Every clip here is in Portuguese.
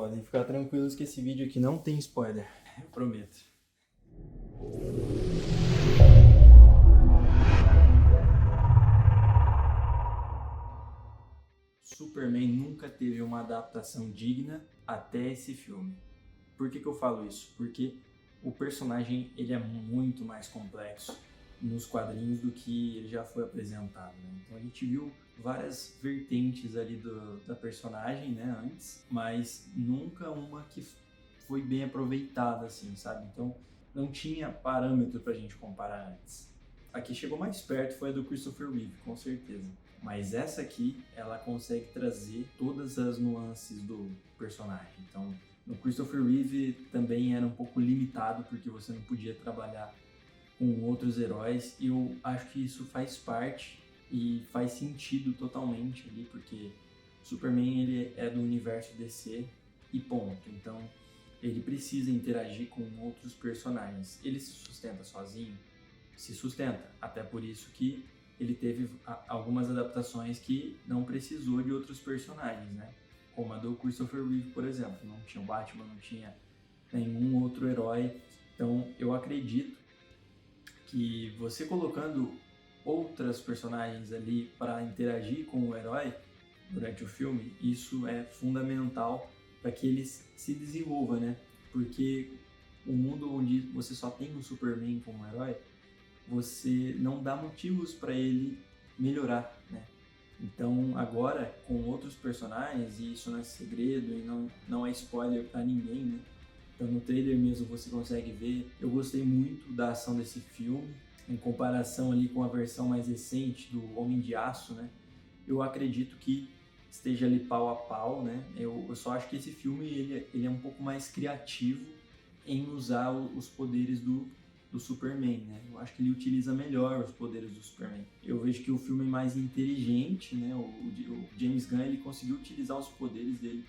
Podem ficar tranquilos que esse vídeo aqui não tem spoiler, eu prometo. Superman nunca teve uma adaptação digna até esse filme. Por que eu falo isso? Porque o personagem ele é muito mais complexo nos quadrinhos do que ele já foi apresentado, né? Então a gente viu várias vertentes ali da personagem, né, antes, mas nunca uma que foi bem aproveitada, assim, sabe? Então não tinha parâmetro pra gente comparar antes. A que chegou mais perto foi a do Christopher Reeve, com certeza. Mas essa aqui, ela consegue trazer todas as nuances do personagem. Então, no Christopher Reeve também era um pouco limitado, porque você não podia trabalhar com outros heróis. E eu acho que isso faz parte e faz sentido totalmente ali, porque Superman ele é do universo DC e ponto. Então, ele precisa interagir com outros personagens. Ele se sustenta sozinho? Se sustenta. Até por isso que ele teve algumas adaptações que não precisou de outros personagens, né? Como a do Christopher Reeve, por exemplo. Não tinha o Batman, não tinha nenhum outro herói. Então, eu acredito que você colocando outras personagens ali para interagir com o herói durante o filme, isso é fundamental para que ele se desenvolva, né? Porque o mundo onde você só tem o Superman como herói, você não dá motivos para ele melhorar, né? Então agora com outros personagens, e isso não é segredo e não é spoiler para ninguém, né? Então no trailer mesmo você consegue ver. Eu gostei muito da ação desse filme, em comparação ali com a versão mais recente do Homem de Aço, né? Eu acredito que esteja ali pau a pau, né? Eu só acho que esse filme ele é um pouco mais criativo em usar os poderes do Superman, né? Eu acho que ele utiliza melhor os poderes do Superman. Eu vejo que o filme é mais inteligente, né? O James Gunn ele conseguiu utilizar os poderes dele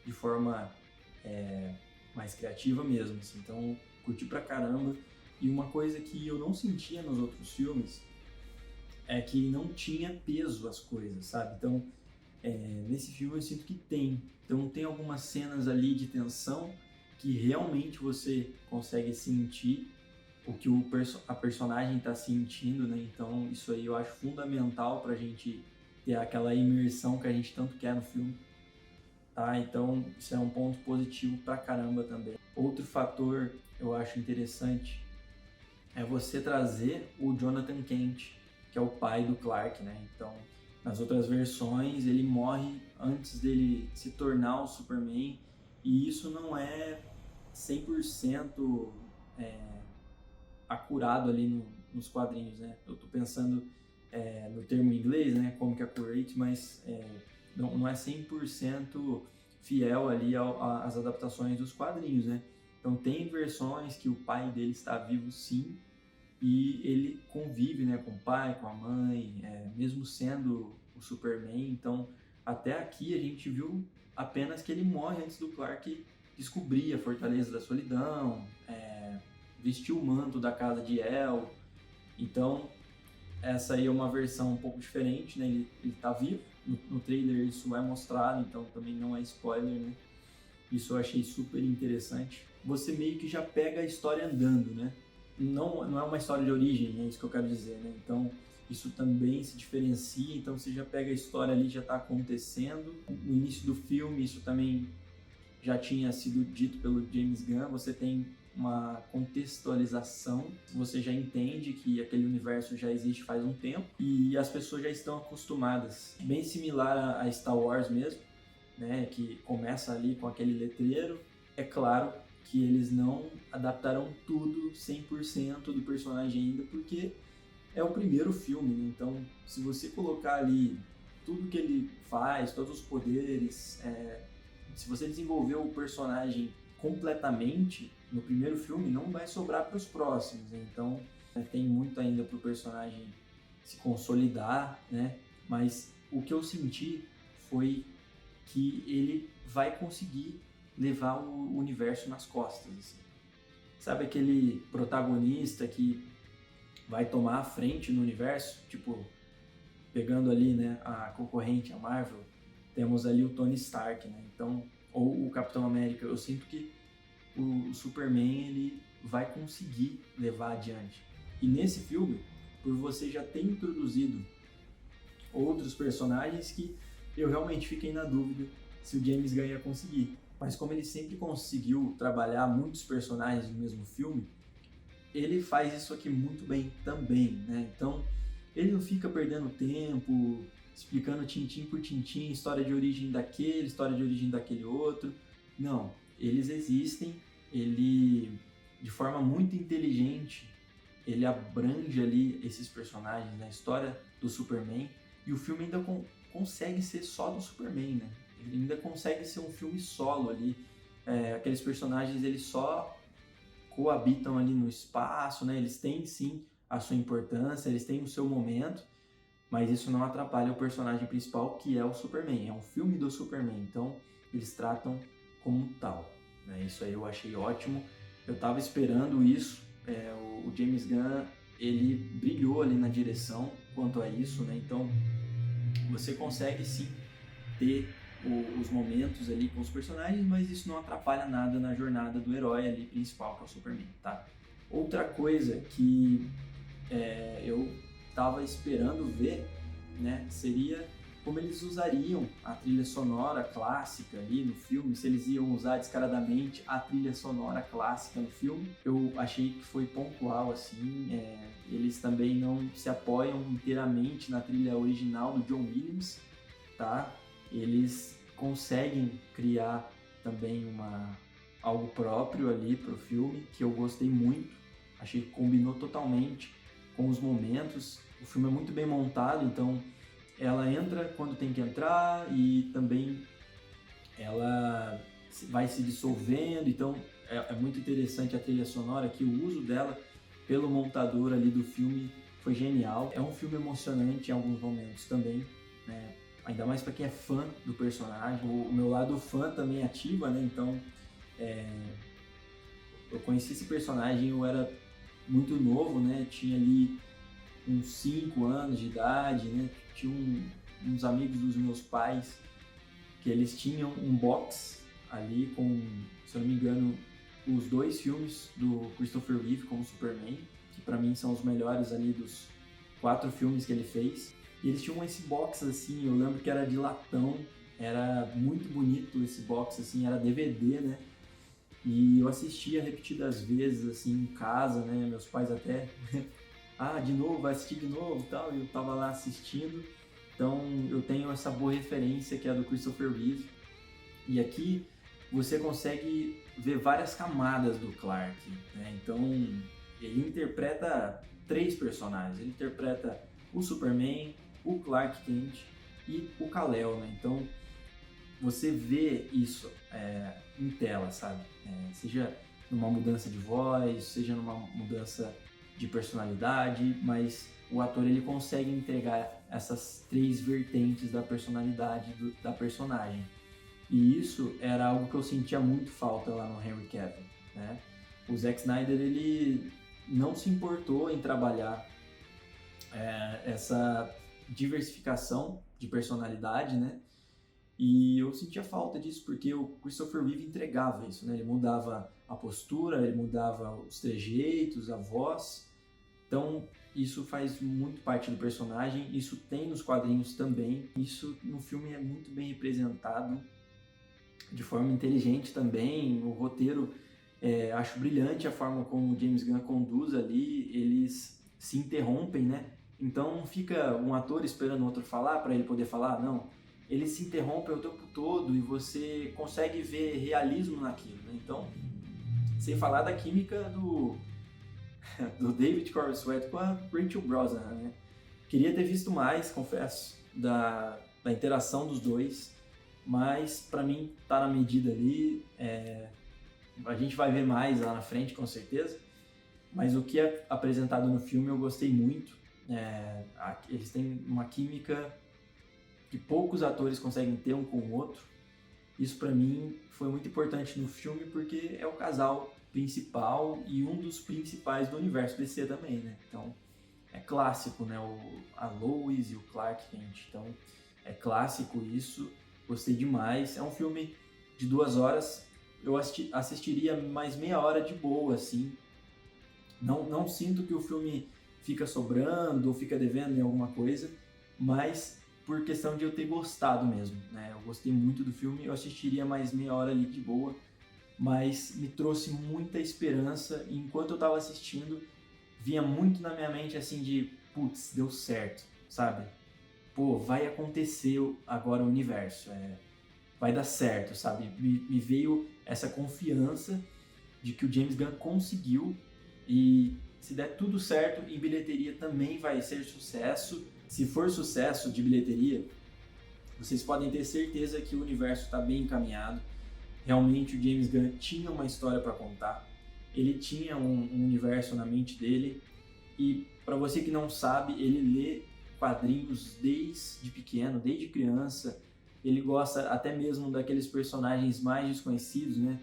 de forma mais criativa mesmo, assim. Então, curti pra caramba. E uma coisa que eu não sentia nos outros filmes é que não tinha peso as coisas, sabe? Então, nesse filme eu sinto que tem. Então, tem algumas cenas ali de tensão que realmente você consegue sentir o que a personagem está sentindo, né? Então isso aí eu acho fundamental para a gente ter aquela imersão que a gente tanto quer no filme, tá? Então isso é um ponto positivo pra caramba também. Outro fator eu acho interessante é você trazer o Jonathan Kent, que é o pai do Clark, né? Então nas outras versões ele morre antes dele se tornar o Superman, e isso não é 100% acurado ali nos quadrinhos, né? Eu tô pensando no termo em inglês, né? Comic accurate, mas não é 100% fiel ali às adaptações dos quadrinhos, né? Então tem versões que o pai dele está vivo sim, e ele convive, né, com o pai, com a mãe, mesmo sendo o Superman. Então até aqui a gente viu apenas que ele morre antes do Clark descobrir a Fortaleza da Solidão, vestiu o manto da casa de El. Então essa aí é uma versão um pouco diferente, né? Ele tá vivo, no trailer isso é mostrado, então também não é spoiler, né? Isso eu achei super interessante. Você meio que já pega a história andando, né? Não é uma história de origem, é isso que eu quero dizer, né? Então isso também se diferencia, então você já pega a história ali, já está acontecendo. No início do filme isso também já tinha sido dito pelo James Gunn, você tem uma contextualização, você já entende que aquele universo já existe faz um tempo e as pessoas já estão acostumadas. Bem similar a Star Wars mesmo, né, que começa ali com aquele letreiro. É claro que eles não adaptaram tudo 100% do personagem ainda, porque é o primeiro filme, né? Então se você colocar ali tudo que ele faz, todos os poderes, se você desenvolver o personagem completamente no primeiro filme, não vai sobrar para os próximos, né? Então tem muito ainda para o personagem se consolidar, né? Mas o que eu senti foi que ele vai conseguir levar o universo nas costas, assim. Sabe aquele protagonista que vai tomar a frente no universo, tipo, pegando ali, né, a concorrente, a Marvel, temos ali o Tony Stark, né? Então ou o Capitão América, eu sinto que o Superman ele vai conseguir levar adiante. E nesse filme, por você já ter introduzido outros personagens que eu realmente fiquei na dúvida se o James Gunn ia conseguir. Mas como ele sempre conseguiu trabalhar muitos personagens no mesmo filme, ele faz isso aqui muito bem também, né? Então, ele não fica perdendo tempo, explicando tintim por tintim, história de origem daquele, história de origem daquele outro. Não, eles existem, ele, de forma muito inteligente, ele abrange ali esses personagens na história do Superman, e o filme ainda consegue ser só do Superman, né? Ele ainda consegue ser um filme solo ali. Aqueles personagens, eles só coabitam ali no espaço, né? Eles têm sim a sua importância, eles têm o seu momento, mas isso não atrapalha o personagem principal, que é o Superman. É um filme do Superman, então eles tratam como tal, né? Isso aí eu achei ótimo. Eu tava esperando isso. O James Gunn, ele brilhou ali na direção quanto a isso, né? Então você consegue sim ter os momentos ali com os personagens, mas isso não atrapalha nada na jornada do herói ali principal, que é o Superman, tá? Outra coisa que eu tava esperando ver, né, seria como eles usariam a trilha sonora clássica ali no filme, se eles iam usar descaradamente a trilha sonora clássica no filme. Eu achei que foi pontual, assim, eles também não se apoiam inteiramente na trilha original do John Williams, tá? Eles conseguem criar também algo próprio ali pro filme, que eu gostei muito, achei que combinou totalmente com os momentos. O filme é muito bem montado, então ela entra quando tem que entrar e também ela vai se dissolvendo, então é muito interessante a trilha sonora, que o uso dela pelo montador ali do filme foi genial. É um filme emocionante em alguns momentos também, né? Ainda mais para quem é fã do personagem. O meu lado fã também ativa, né? Então, eu conheci esse personagem, eu era muito novo, né? Tinha ali uns 5 anos de idade, né? Tinha uns amigos dos meus pais que eles tinham um box ali com, se eu não me engano, os 2 filmes do Christopher Reeve como Superman, que para mim são os melhores ali dos 4 filmes que ele fez. E eles tinham esse box assim, eu lembro que era de latão, era muito bonito esse box assim, era DVD, né? E eu assistia repetidas vezes assim em casa, né? Meus pais até de novo, vai assistir de novo e tal, e eu tava lá assistindo. Então eu tenho essa boa referência que é a do Christopher Reeve. E aqui você consegue ver várias camadas do Clark, né? Então ele interpreta 3 personagens. Ele interpreta o Superman, o Clark Kent e o Kal-El, né? Então você vê isso em tela, sabe? Seja numa mudança de voz, seja numa mudança de personalidade, mas o ator ele consegue entregar essas 3 vertentes da personalidade da personagem. E isso era algo que eu sentia muito falta lá no Henry Cavill, né? O Zack Snyder ele não se importou em trabalhar essa diversificação de personalidade, né? E eu sentia falta disso porque o Christopher Reeve entregava isso, né? Ele mudava a postura, ele mudava os trejeitos, a voz. Então, isso faz muito parte do personagem, isso tem nos quadrinhos também. Isso no filme é muito bem representado, de forma inteligente também. O roteiro, acho brilhante a forma como o James Gunn conduz ali, eles se interrompem, né? Então não fica um ator esperando o outro falar para ele poder falar, não. Eles se interrompem o tempo todo e você consegue ver realismo naquilo, né? Então, sem falar da química do David Corenswet com a Rachel Brosnahan, né? Queria ter visto mais, confesso, da interação dos dois, mas para mim tá na medida ali. A gente vai ver mais lá na frente, com certeza, mas o que é apresentado no filme eu gostei muito. Eles têm uma química que poucos atores conseguem ter um com o outro. Isso para mim foi muito importante no filme porque é o casal principal e um dos principais do universo DC também, né? Então é clássico, né? A Lois e o Clark Kent. Então é clássico isso, gostei demais. É um filme de 2 horas, eu assistiria mais meia hora de boa, assim. Não sinto que o filme fica sobrando ou fica devendo em alguma coisa, mas por questão de eu ter gostado mesmo, né? Eu gostei muito do filme, eu assistiria mais meia hora ali de boa, mas me trouxe muita esperança e enquanto eu tava assistindo, vinha muito na minha mente assim de, putz, deu certo, sabe? Pô, vai acontecer agora o universo, vai dar certo, sabe? Me veio essa confiança de que o James Gunn conseguiu e se der tudo certo, em bilheteria também vai ser sucesso. Se for sucesso de bilheteria, vocês podem ter certeza que o universo está bem encaminhado. Realmente o James Gunn tinha uma história para contar, ele tinha um universo na mente dele e para você que não sabe, ele lê quadrinhos desde pequeno, desde criança. Ele gosta até mesmo daqueles personagens mais desconhecidos, né?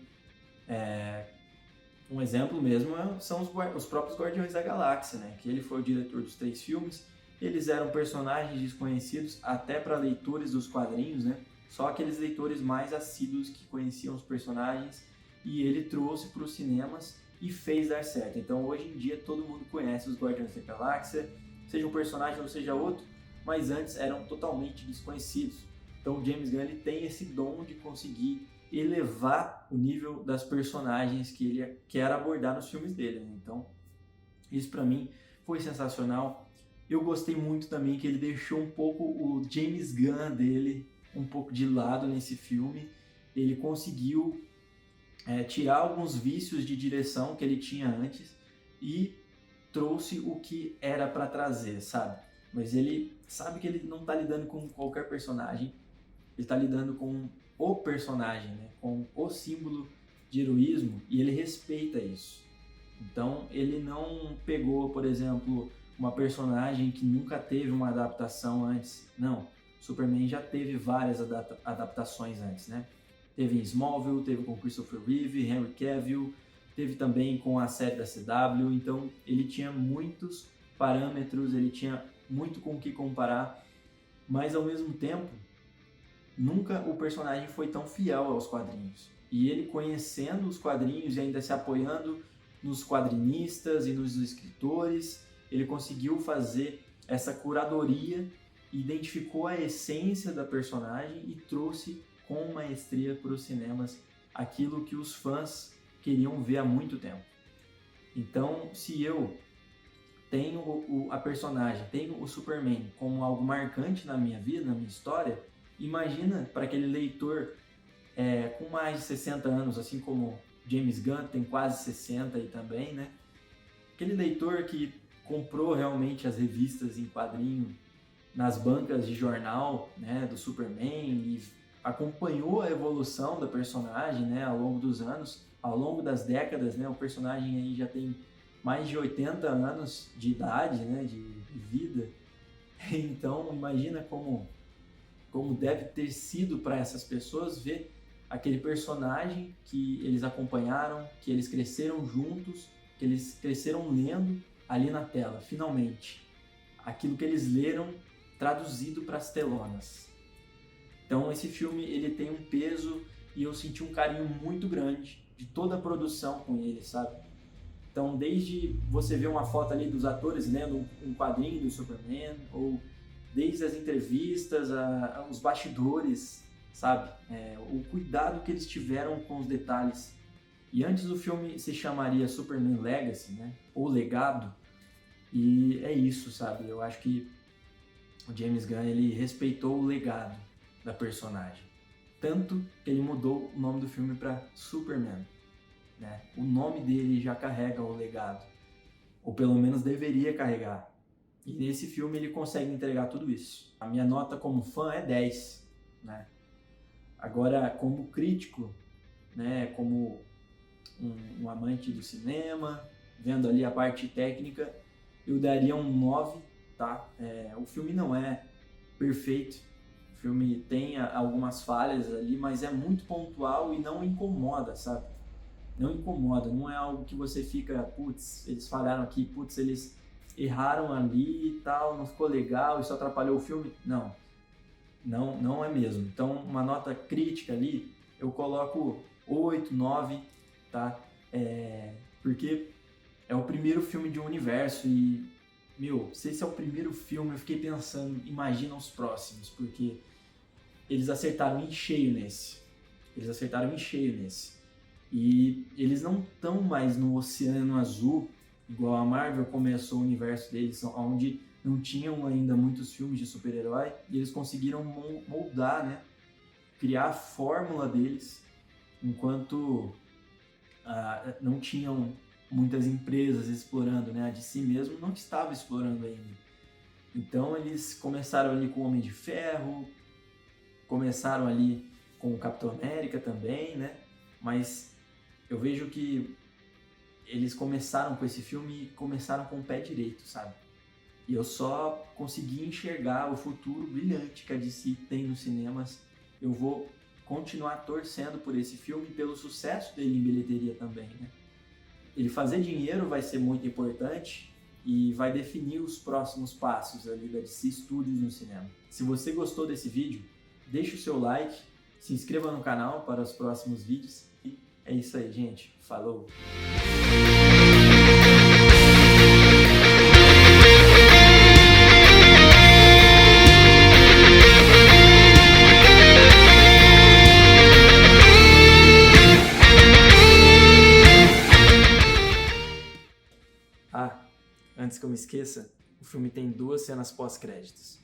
Um exemplo mesmo são os próprios Guardiões da Galáxia, né? Que ele foi o diretor dos 3 filmes. Eles eram personagens desconhecidos até para leitores dos quadrinhos, né? Só aqueles leitores mais assíduos que conheciam os personagens e ele trouxe para os cinemas e fez dar certo. Então hoje em dia todo mundo conhece os Guardiões da Galáxia, seja um personagem ou seja outro, mas antes eram totalmente desconhecidos. Então o James Gunn ele tem esse dom de conseguir elevar o nível das personagens que ele quer abordar nos filmes dele, né? Então isso para mim foi sensacional. Eu gostei muito também que ele deixou um pouco o James Gunn dele um pouco de lado nesse filme. Ele conseguiu tirar alguns vícios de direção que ele tinha antes e trouxe o que era para trazer, sabe? Mas ele sabe que ele não está lidando com qualquer personagem, ele está lidando com o personagem, né? Com o símbolo de heroísmo e ele respeita isso. Então ele não pegou, por exemplo, uma personagem que nunca teve uma adaptação antes. Não, Superman já teve várias adaptações antes, né? Teve em Smallville, teve com Christopher Reeve, Henry Cavill, teve também com a série da CW, então ele tinha muitos parâmetros, ele tinha muito com o que comparar, mas ao mesmo tempo, nunca o personagem foi tão fiel aos quadrinhos. E ele conhecendo os quadrinhos e ainda se apoiando nos quadrinistas e nos escritores, ele conseguiu fazer essa curadoria, identificou a essência da personagem e trouxe com maestria para os cinemas aquilo que os fãs queriam ver há muito tempo. Então, se eu tenho a personagem, tenho o Superman como algo marcante na minha vida, na minha história, imagina para aquele leitor com mais de 60 anos, assim como James Gunn tem quase 60 aí também, né? Aquele leitor que comprou realmente as revistas em quadrinho nas bancas de jornal, né, do Superman e acompanhou a evolução da personagem, né, ao longo dos anos, ao longo das décadas, né? O personagem aí já tem mais de 80 anos de idade, né, de vida. Então, imagina como deve ter sido para essas pessoas ver aquele personagem que eles acompanharam, que eles cresceram juntos, que eles cresceram lendo ali na tela, finalmente. Aquilo que eles leram traduzido para as telonas. Então esse filme ele tem um peso e eu senti um carinho muito grande de toda a produção com ele, sabe? Então desde você ver uma foto ali dos atores lendo um quadrinho do Superman, ou desde as entrevistas, os bastidores, sabe? O cuidado que eles tiveram com os detalhes. E antes o filme se chamaria Superman Legacy, né? Ou Legado. E é isso, sabe? Eu acho que o James Gunn ele respeitou o legado da personagem. Tanto que ele mudou o nome do filme para Superman, né? O nome dele já carrega o legado. Ou pelo menos deveria carregar. E nesse filme ele consegue entregar tudo isso. A minha nota como fã é 10, né? Agora, como crítico, né, como um amante do cinema, vendo ali a parte técnica, eu daria um 9, tá? O filme não é perfeito, o filme tem algumas falhas ali, mas é muito pontual e não incomoda, sabe? Não incomoda, não é algo que você fica, putz, eles falharam aqui, putz, eles erraram ali e tal, não ficou legal, isso atrapalhou o filme. Não é mesmo. Então, uma nota crítica ali, eu coloco 8, 9, tá? Porque é o primeiro filme de um universo e, se esse é o primeiro filme, eu fiquei pensando, imagina os próximos, porque eles acertaram em cheio nesse. E eles não estão mais no Oceano Azul, igual a Marvel começou o universo deles, onde não tinham ainda muitos filmes de super-herói, e eles conseguiram moldar, né? Criar a fórmula deles, enquanto não tinham muitas empresas explorando, né? A DC mesmo não estava explorando ainda. Então eles começaram ali com o Homem de Ferro, começaram ali com o Capitão América também, né? Mas eu vejo que eles começaram com esse filme e começaram com o pé direito, sabe? E eu só consegui enxergar o futuro brilhante que a DC tem nos cinemas. Eu vou continuar torcendo por esse filme e pelo sucesso dele em bilheteria também, né? Ele fazer dinheiro vai ser muito importante e vai definir os próximos passos ali da DC Studios no cinema. Se você gostou desse vídeo, deixe o seu like, se inscreva no canal para os próximos vídeos. E é isso aí, gente. Falou! Antes que eu me esqueça, o filme tem 2 cenas pós-créditos.